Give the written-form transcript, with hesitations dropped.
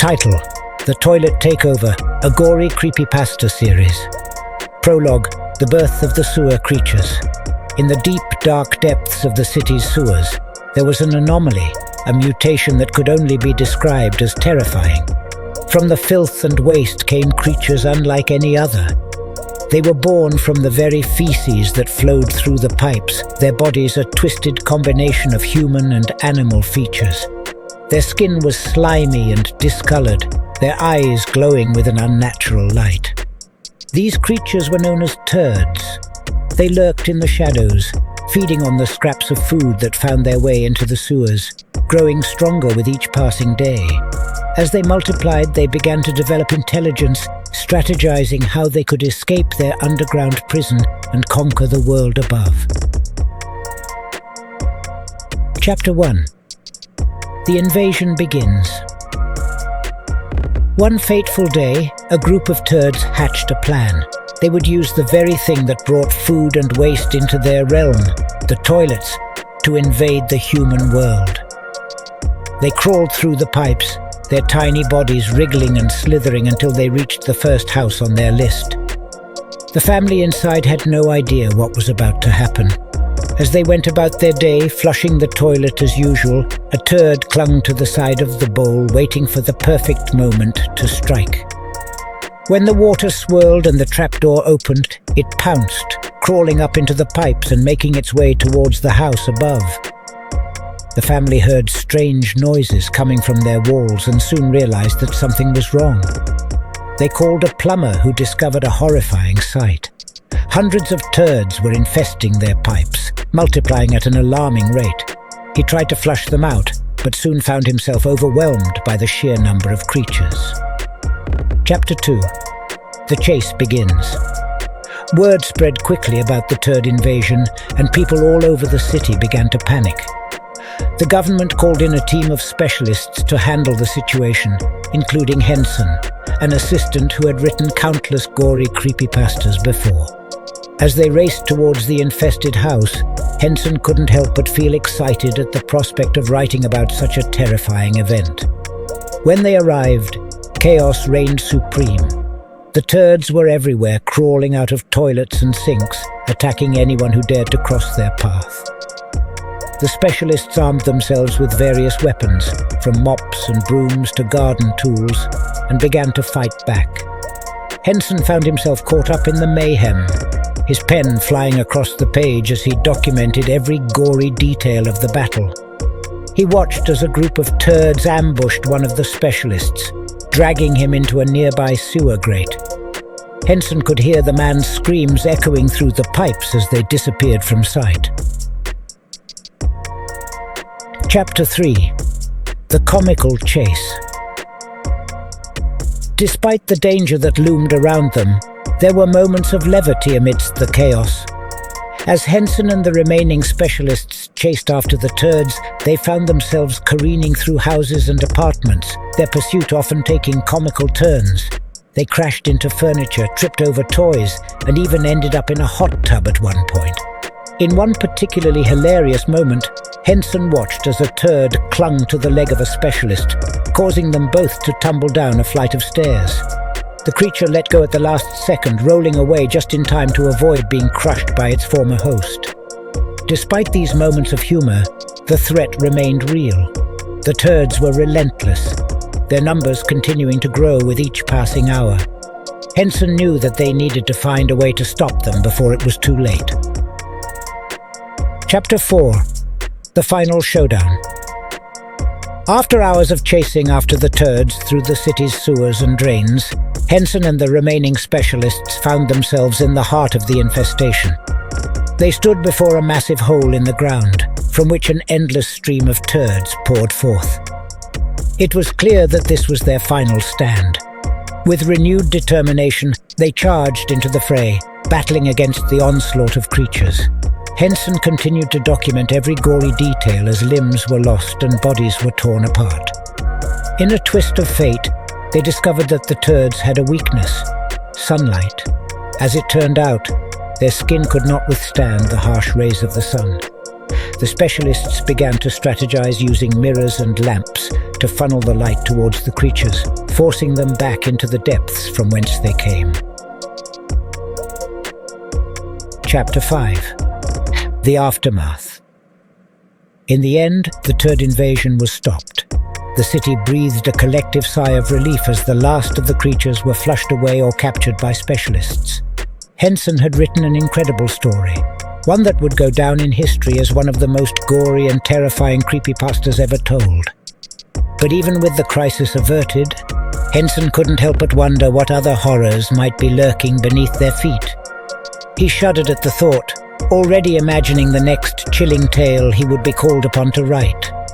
Title: The Toilet Takeover, a gory creepypasta series. Prologue: The birth of the sewer creatures. In the deep, dark depths of the city's sewers, there was an anomaly, a mutation that could only be described as terrifying. From the filth and waste came creatures unlike any other. They were born from the very feces that flowed through the pipes, their bodies a twisted combination of human and animal features. Their skin was slimy and discolored, their eyes glowing with an unnatural light. These creatures were known as turds. They lurked in the shadows, feeding on the scraps of food that found their way into the sewers, growing stronger with each passing day. As they multiplied, they began to develop intelligence, strategizing how they could escape their underground prison and conquer the world above. Chapter 1. The invasion begins. One fateful day, a group of turds hatched a plan. They would use the very thing that brought food and waste into their realm, the toilets, to invade the human world. They crawled through the pipes, their tiny bodies wriggling and slithering until they reached the first house on their list. The family inside had no idea what was about to happen. As they went about their day, flushing the toilet as usual, a turd clung to the side of the bowl, waiting for the perfect moment to strike. When the water swirled and the trapdoor opened, it pounced, crawling up into the pipes and making its way towards the house above. The family heard strange noises coming from their walls and soon realized that something was wrong. They called a plumber who discovered a horrifying sight. Hundreds of turds were infesting their pipes, multiplying at an alarming rate. He tried to flush them out, but soon found himself overwhelmed by the sheer number of creatures. Chapter 2. The chase begins. Word spread quickly about the turd invasion, and people all over the city began to panic. The government called in a team of specialists to handle the situation, including Henson, an assistant who had written countless gory creepypastas before. As they raced towards the infested house, Henson couldn't help but feel excited at the prospect of writing about such a terrifying event. When they arrived, chaos reigned supreme. The turds were everywhere, crawling out of toilets and sinks, attacking anyone who dared to cross their path. The specialists armed themselves with various weapons, from mops and brooms to garden tools, and began to fight back. Henson found himself caught up in the mayhem, his pen flying across the page as he documented every gory detail of the battle. He watched as a group of turds ambushed one of the specialists, dragging him into a nearby sewer grate. Henson could hear the man's screams echoing through the pipes as they disappeared from sight. Chapter 3. The Comical Chase. Despite the danger that loomed around them, there were moments of levity amidst the chaos. As Henson and the remaining specialists chased after the turds, they found themselves careening through houses and apartments, their pursuit often taking comical turns. They crashed into furniture, tripped over toys, and even ended up in a hot tub at one point. In one particularly hilarious moment, Henson watched as a turd clung to the leg of a specialist, causing them both to tumble down a flight of stairs. The creature let go at the last second, rolling away just in time to avoid being crushed by its former host. Despite these moments of humor, the threat remained real. The turds were relentless, their numbers continuing to grow with each passing hour. Henson knew that they needed to find a way to stop them before it was too late. Chapter 4. The Final Showdown. After hours of chasing after the turds through the city's sewers and drains, Henson and the remaining specialists found themselves in the heart of the infestation. They stood before a massive hole in the ground, from which an endless stream of turds poured forth. It was clear that this was their final stand. With renewed determination, they charged into the fray, battling against the onslaught of creatures. Henson continued to document every gory detail as limbs were lost and bodies were torn apart. In a twist of fate, they discovered that the turds had a weakness: sunlight. As it turned out, their skin could not withstand the harsh rays of the sun. The specialists began to strategize using mirrors and lamps to funnel the light towards the creatures, forcing them back into the depths from whence they came. Chapter 5. The Aftermath. In the end, the turd invasion was stopped. The city breathed a collective sigh of relief as the last of the creatures were flushed away or captured by specialists. Henson had written an incredible story, one that would go down in history as one of the most gory and terrifying creepypastas ever told. But even with the crisis averted, Henson couldn't help but wonder what other horrors might be lurking beneath their feet. He shuddered at the thought, already imagining the next chilling tale he would be called upon to write.